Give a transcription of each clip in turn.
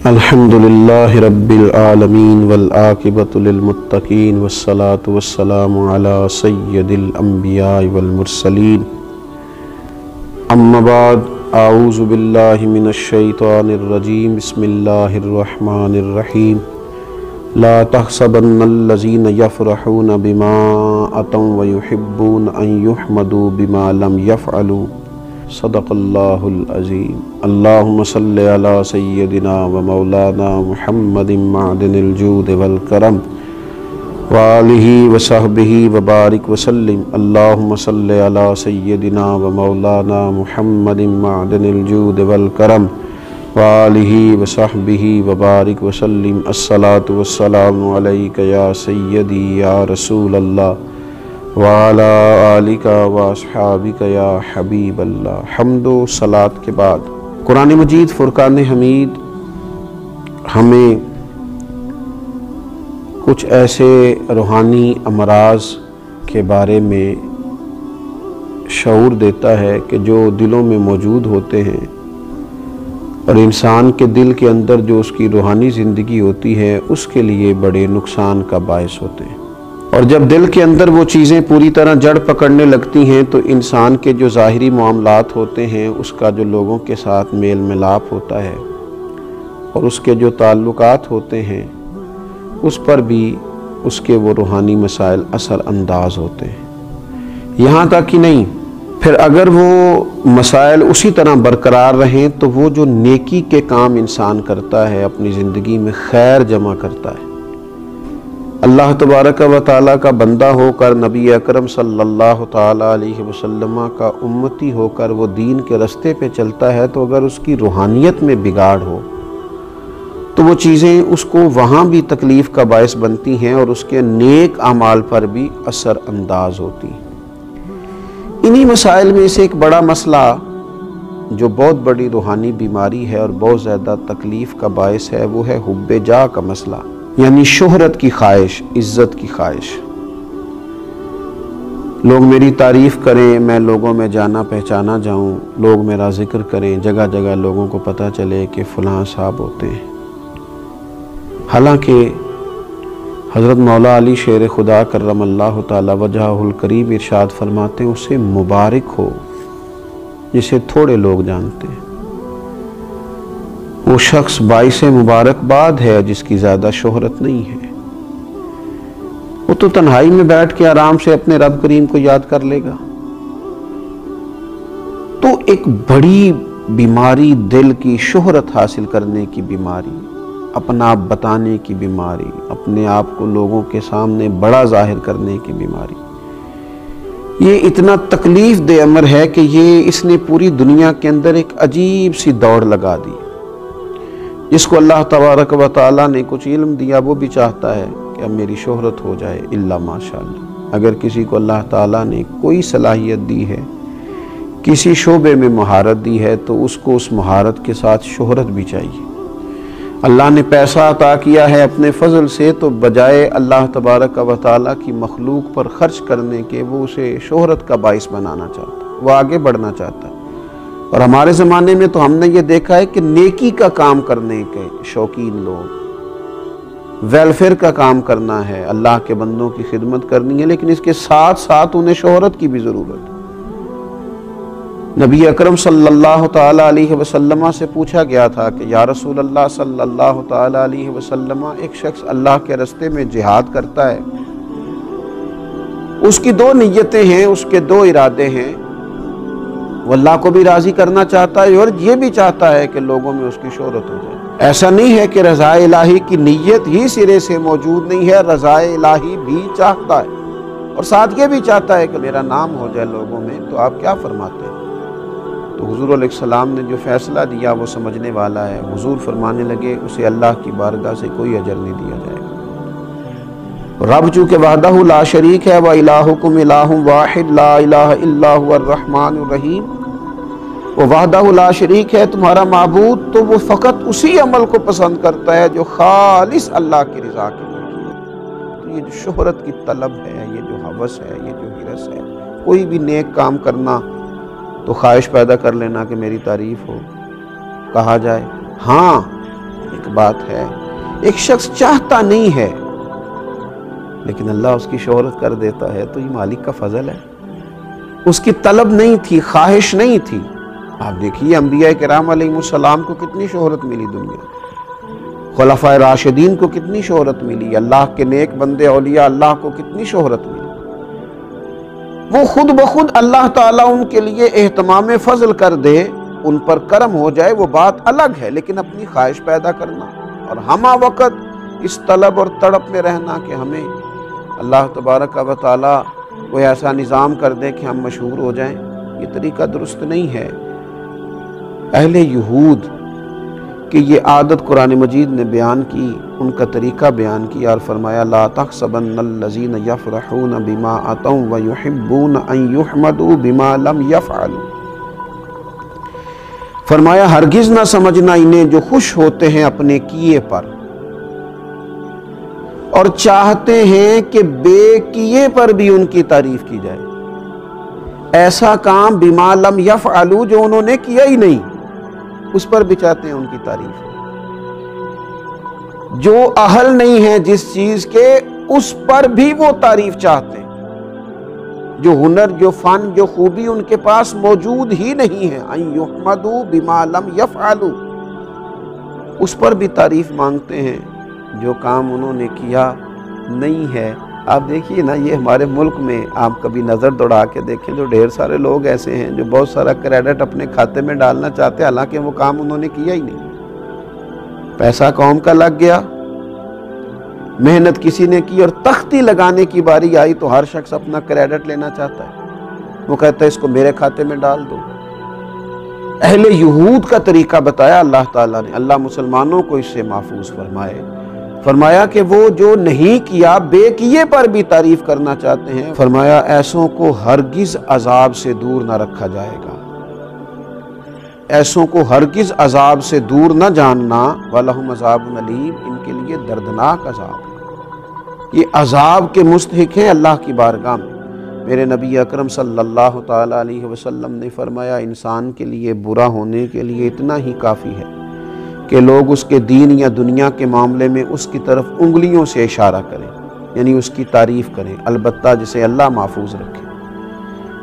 الحمد للہ رب العالمین والعاقبۃ للمتقین والصلاة والسلام علی سید الانبیاء والمرسلین اما بعد اعوذ باللہ من الشیطان الرجیم بسم اللہ الرحمن الرحیم لا تحسبن الذین یفرحون بما اتوا ویحبون ان یحمدوا بما لم یفعلوا صدق اللہ العظیم اللہم صلی علی سیدنا و مولانا محمد معدن الجود والکرم وآلہ وصحبہ وبارک وسلم اللہم صلی علی سیدنا و مولانا محمد معدن الجود والکرم وآلہ وصحبہ وبارک وسلم الصلاۃ والسلام علیک یا سیدی یا رسول اللہ وَعَلَىٰ آلِكَ وَأَصْحَابِكَ یا حبیب اللہ۔ حمد و صلاۃ کے بعد قرآن مجید فرقان حمید ہمیں کچھ ایسے روحانی امراض کے بارے میں شعور دیتا ہے کہ جو دلوں میں موجود ہوتے ہیں اور انسان کے دل کے اندر جو اس کی روحانی زندگی ہوتی ہے اس کے لیے بڑے نقصان کا باعث ہوتے ہیں، اور جب دل کے اندر وہ چیزیں پوری طرح جڑ پکڑنے لگتی ہیں تو انسان کے جو ظاہری معاملات ہوتے ہیں، اس کا جو لوگوں کے ساتھ میل ملاپ ہوتا ہے اور اس کے جو تعلقات ہوتے ہیں اس پر بھی اس کے وہ روحانی مسائل اثر انداز ہوتے ہیں۔ یہاں تک ہی نہیں، پھر اگر وہ مسائل اسی طرح برقرار رہیں تو وہ جو نیکی کے کام انسان کرتا ہے، اپنی زندگی میں خیر جمع کرتا ہے، اللہ تبارک و تعالیٰ کا بندہ ہو کر، نبی اکرم صلی اللہ تعالیٰ علیہ وسلم کا امتی ہو کر وہ دین کے رستے پہ چلتا ہے، تو اگر اس کی روحانیت میں بگاڑ ہو تو وہ چیزیں اس کو وہاں بھی تکلیف کا باعث بنتی ہیں اور اس کے نیک اعمال پر بھی اثر انداز ہوتی ہیں۔ انہی مسائل میں سے ایک بڑا مسئلہ جو بہت بڑی روحانی بیماری ہے اور بہت زیادہ تکلیف کا باعث ہے، وہ ہے حب جاہ کا مسئلہ، یعنی شہرت کی خواہش، عزت کی خواہش۔ لوگ میری تعریف کریں، میں لوگوں میں جانا پہچانا جاؤں، لوگ میرا ذکر کریں، جگہ جگہ لوگوں کو پتہ چلے کہ فلاں صاحب ہوتے ہیں۔ حالانکہ حضرت مولا علی شیر خدا کرم اللہ تعالی وجہہ الکریم ارشاد فرماتے ہیں، اسے مبارک ہو جسے تھوڑے لوگ جانتے ہیں۔ وہ شخص باعث مبارکباد ہے جس کی زیادہ شہرت نہیں ہے، وہ تو تنہائی میں بیٹھ کے آرام سے اپنے رب کریم کو یاد کر لے گا۔ تو ایک بڑی بیماری دل کی، شہرت حاصل کرنے کی بیماری، اپنا آپ بتانے کی بیماری، اپنے آپ کو لوگوں کے سامنے بڑا ظاہر کرنے کی بیماری، یہ اتنا تکلیف دہ امر ہے کہ یہ اس نے پوری دنیا کے اندر ایک عجیب سی دوڑ لگا دی۔ جس کو اللہ تبارک و تعالیٰ نے کچھ علم دیا وہ بھی چاہتا ہے کہ اب میری شہرت ہو جائے، الا ماشاءاللہ۔ اگر کسی کو اللہ تعالیٰ نے کوئی صلاحیت دی ہے، کسی شعبے میں مہارت دی ہے، تو اس کو اس مہارت کے ساتھ شہرت بھی چاہیے۔ اللہ نے پیسہ عطا کیا ہے اپنے فضل سے، تو بجائے اللہ تبارک و تعالیٰ کی مخلوق پر خرچ کرنے کے وہ اسے شہرت کا باعث بنانا چاہتا ہے، وہ آگے بڑھنا چاہتا ہے۔ اور ہمارے زمانے میں تو ہم نے یہ دیکھا ہے کہ نیکی کا کام کرنے کے شوقین لوگ، ویلفیئر کا کام کرنا ہے، اللہ کے بندوں کی خدمت کرنی ہے، لیکن اس کے ساتھ ساتھ انہیں شہرت کی بھی ضرورت ہے۔ نبی اکرم صلی اللہ تعالیٰ علیہ وسلم سے پوچھا گیا تھا کہ یا رسول اللہ صلی اللہ تعالیٰ علیہ وسلم، ایک شخص اللہ کے رستے میں جہاد کرتا ہے، اس کی دو نیتیں ہیں، اس کے دو ارادے ہیں، وہ اللہ کو بھی راضی کرنا چاہتا ہے اور یہ بھی چاہتا ہے کہ لوگوں میں اس کی شہرت ہو جائے۔ ایسا نہیں ہے کہ رضا الہی کی نیت ہی سرے سے موجود نہیں ہے، رضا الہی بھی چاہتا ہے اور ساتھ یہ بھی چاہتا ہے کہ میرا نام ہو جائے لوگوں میں۔ تو آپ کیا فرماتے ہیں؟ تو حضور علیہ السلام نے جو فیصلہ دیا وہ سمجھنے والا ہے۔ حضور فرمانے لگے، اسے اللہ کی بارگاہ سے کوئی اجر نہیں دیا جائے گا۔ رب چونکہ وحدہ لا شریک ہے، وَإِلَٰهُكُمْ إِلَٰهٌ وَاحِدٌ لَا إِلَٰهَ إِلَّا هُوَ الرَّحْمَٰنُ الرَّحِيمُ، وہ وحدہ لا شریک ہے تمہارا معبود، تو وہ فقط اسی عمل کو پسند کرتا ہے جو خالص اللہ کی رضا کے لیے کیا۔ تو یہ جو شہرت کی طلب ہے، یہ جو ہوس ہے، یہ جو ہرس ہے، کوئی بھی نیک کام کرنا تو خواہش پیدا کر لینا کہ میری تعریف ہو، کہا جائے۔ ہاں، ایک بات ہے، ایک شخص چاہتا نہیں ہے لیکن اللہ اس کی شہرت کر دیتا ہے، تو یہ مالک کا فضل ہے۔ اس کی طلب نہیں تھی، خواہش نہیں تھی۔ آپ دیکھیے انبیاء کرام علیہ السلام کو کتنی شہرت ملی دنیا، خلفائے راشدین کو کتنی شہرت ملی، اللہ کے نیک بندے اولیاء اللہ کو کتنی شہرت ملی۔ وہ خود بخود اللہ تعالیٰ ان کے لیے اہتمام فضل کر دے، ان پر کرم ہو جائے، وہ بات الگ ہے، لیکن اپنی خواہش پیدا کرنا اور ہمہ وقت اس طلب اور تڑپ میں رہنا کہ ہمیں اللہ تبارک و تعالیٰ کوئی ایسا نظام کر دے کہ ہم مشہور ہو جائیں، یہ طریقہ درست نہیں ہے۔ اہل یہود کہ یہ عادت قرآن مجید نے بیان کی، ان کا طریقہ بیان کیا اور فرمایا لا تحسبن الذین یفرحون بما اتوا ویحبون ان یحمدوا بما لم یفعلوا، فرمایا ہرگز نہ سمجھنا انہیں جو خوش ہوتے ہیں اپنے کیے پر اور چاہتے ہیں کہ بے کیے پر بھی ان کی تعریف کی جائے۔ ایسا کام بما لم یفعلوا جو انہوں نے کیا ہی نہیں، اس پر بھی چاہتے ہیں ان کی تعریف۔ جو اہل نہیں ہے جس چیز کے، اس پر بھی وہ تعریف چاہتے ہیں۔ جو ہنر، جو فن، جو خوبی ان کے پاس موجود ہی نہیں ہے، ان یحمدوا بما لم یفعلوا، اس پر بھی تعریف مانگتے ہیں جو کام انہوں نے کیا نہیں ہے۔ آپ دیکھیے نا، یہ ہمارے ملک میں آپ کبھی نظر دوڑا کے دیکھیں، جو ڈھیر سارے لوگ ایسے ہیں جو بہت سارا کریڈٹ اپنے کھاتے میں ڈالنا چاہتے ہیں، حالانکہ وہ کام انہوں نے کیا ہی نہیں۔ پیسہ قوم کا لگ گیا، محنت کسی نے کی، اور تختی لگانے کی باری آئی تو ہر شخص اپنا کریڈٹ لینا چاہتا ہے، وہ کہتا ہے اس کو میرے کھاتے میں ڈال دو۔ اہل یہود کا طریقہ بتایا اللہ تعالیٰ نے، اللہ مسلمانوں کو اس سے محفوظ فرمائے۔ فرمایا کہ وہ جو نہیں کیا، بے کیے پر بھی تعریف کرنا چاہتے ہیں، فرمایا ایسوں کو ہرگز عذاب سے دور نہ رکھا جائے گا، ایسوں کو ہرگز عذاب سے دور نہ جاننا، وَلَهُمْ عَذَابٌ أَلِيمٌ، ان کے لیے دردناک عذاب ہے۔ یہ عذاب کے مستحق ہیں اللہ کی بارگاہ میں۔ میرے نبی اکرم صلی اللہ تعالیٰ علیہ وسلم نے فرمایا انسان کے لیے برا ہونے کے لیے اتنا ہی کافی ہے کہ لوگ اس کے دین یا دنیا کے معاملے میں اس کی طرف انگلیوں سے اشارہ کریں، یعنی اس کی تعریف کریں، البتہ جسے اللہ محفوظ رکھے۔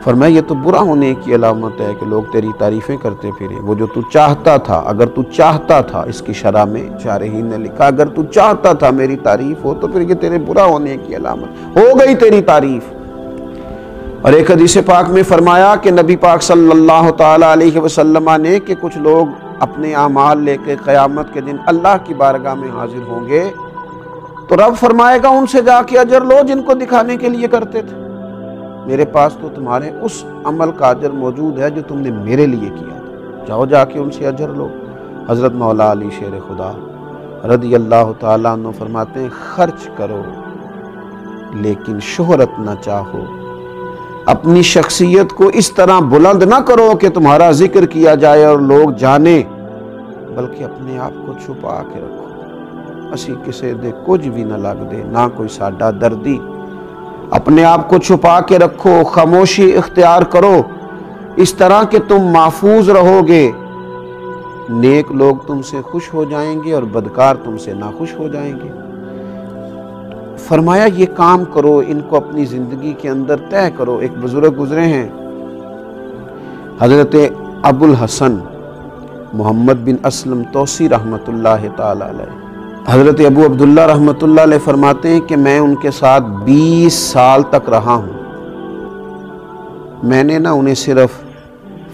فرمایا یہ تو برا ہونے کی علامت ہے کہ لوگ تیری تعریفیں کرتے پھریں۔ وہ جو تو چاہتا تھا، اگر تو چاہتا تھا، اس کی شرح میں شارحین نے لکھا اگر تو چاہتا تھا میری تعریف ہو تو پھر یہ تیرے برا ہونے کی علامت ہو گئی تیری تعریف۔ اور ایک حدیث پاک میں فرمایا کہ نبی پاک صلی اللہ تعالیٰ علیہ وسلم نے کہ کچھ لوگ اپنے اعمال لے کے قیامت کے دن اللہ کی بارگاہ میں حاضر ہوں گے تو رب فرمائے گا ان سے جا کے اجر لو جن کو دکھانے کے لیے کرتے تھے، میرے پاس تو تمہارے اس عمل کا اجر موجود ہے جو تم نے میرے لیے کیا تھا، جاؤ جا کے ان سے اجر لو۔ حضرت مولا علی شیر خدا رضی اللہ تعالیٰ عنہ فرماتے ہیں خرچ کرو لیکن شہرت نہ چاہو، اپنی شخصیت کو اس طرح بلند نہ کرو کہ تمہارا ذکر کیا جائے اور لوگ جانیں، بلکہ اپنے آپ کو چھپا کے رکھو، اسی کسے دے کچھ بھی نہ لگ دے، نہ کوئی ساڈا دردی، اپنے آپ کو چھپا کے رکھو، خاموشی اختیار کرو، اس طرح کہ تم محفوظ رہو گے، نیک لوگ تم سے خوش ہو جائیں گے اور بدکار تم سے ناخوش ہو جائیں گے۔ فرمایا یہ کام کرو، ان کو اپنی زندگی کے اندر طے کرو۔ ایک بزرگ گزرے ہیں حضرت ابو الحسن محمد بن اسلم توسی رحمۃ اللہ تعالی علیہ، حضرت ابو عبداللہ رحمۃ اللہ علیہ فرماتے ہیں کہ میں ان کے ساتھ 20 سال تک رہا ہوں، میں نے نہ انہیں صرف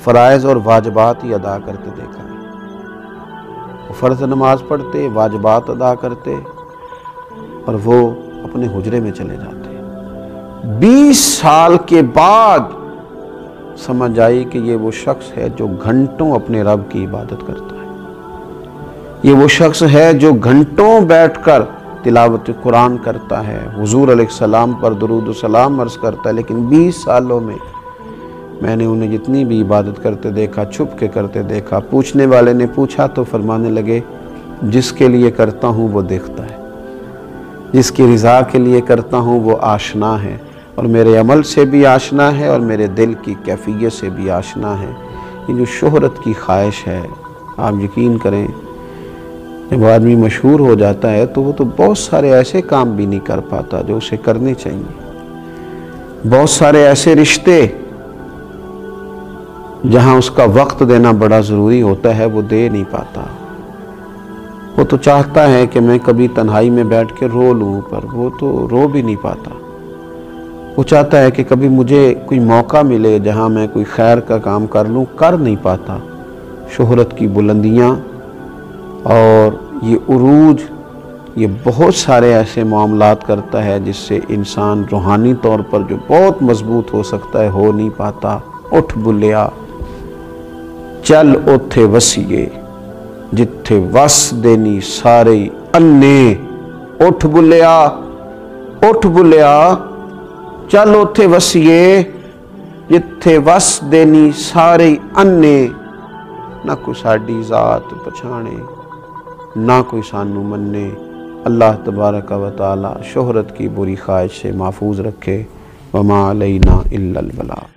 فرائض اور واجبات ہی ادا کرتے دیکھا ہے، وہ فرض نماز پڑھتے، واجبات ادا کرتے اور وہ اپنے حجرے میں چلے جاتے۔ 20 سال کے بعد سمجھ آئی کہ یہ وہ شخص ہے جو گھنٹوں اپنے رب کی عبادت کرتا ہے، یہ وہ شخص ہے جو گھنٹوں بیٹھ کر تلاوت قرآن کرتا ہے، حضور علیہ السلام پر درود و سلام عرض کرتا ہے، لیکن 20 سالوں میں نے انہیں جتنی بھی عبادت کرتے دیکھا، چھپ کے کرتے دیکھا۔ پوچھنے والے نے پوچھا تو فرمانے لگے جس کے لیے کرتا ہوں وہ دیکھتا ہے، جس کی رضا کے لیے کرتا ہوں وہ آشنا ہے، اور میرے عمل سے بھی آشنا ہے اور میرے دل کی کیفیت سے بھی آشنا ہے۔ یہ جو شہرت کی خواہش ہے، آپ یقین کریں جب آدمی مشہور ہو جاتا ہے تو وہ تو بہت سارے ایسے کام بھی نہیں کر پاتا جو اسے کرنے چاہیے، بہت سارے ایسے رشتے جہاں اس کا وقت دینا بڑا ضروری ہوتا ہے وہ دے نہیں پاتا۔ وہ تو چاہتا ہے کہ میں کبھی تنہائی میں بیٹھ کے رو لوں، پر وہ تو رو بھی نہیں پاتا۔ وہ چاہتا ہے کہ کبھی مجھے کوئی موقع ملے جہاں میں کوئی خیر کا کام کر لوں، کر نہیں پاتا۔ شہرت کی بلندیاں اور یہ عروج، یہ بہت سارے ایسے معاملات کرتا ہے جس سے انسان روحانی طور پر جو بہت مضبوط ہو سکتا ہے ہو نہیں پاتا۔ اٹھ بلیا چل اوتھے وسیے جتھے وس دینی سارے انے۔ اٹھ بلیا چل اوتھے وسیے جتھے وس دینی سارے انے۔ نہ کوئی ساڈی ذات پچھانے نہ کوئی سانو منے۔ اللہ تبارک و تعالی شہرت کی بری خواہش سے محفوظ رکھے۔ وما علینا الا البلاغ۔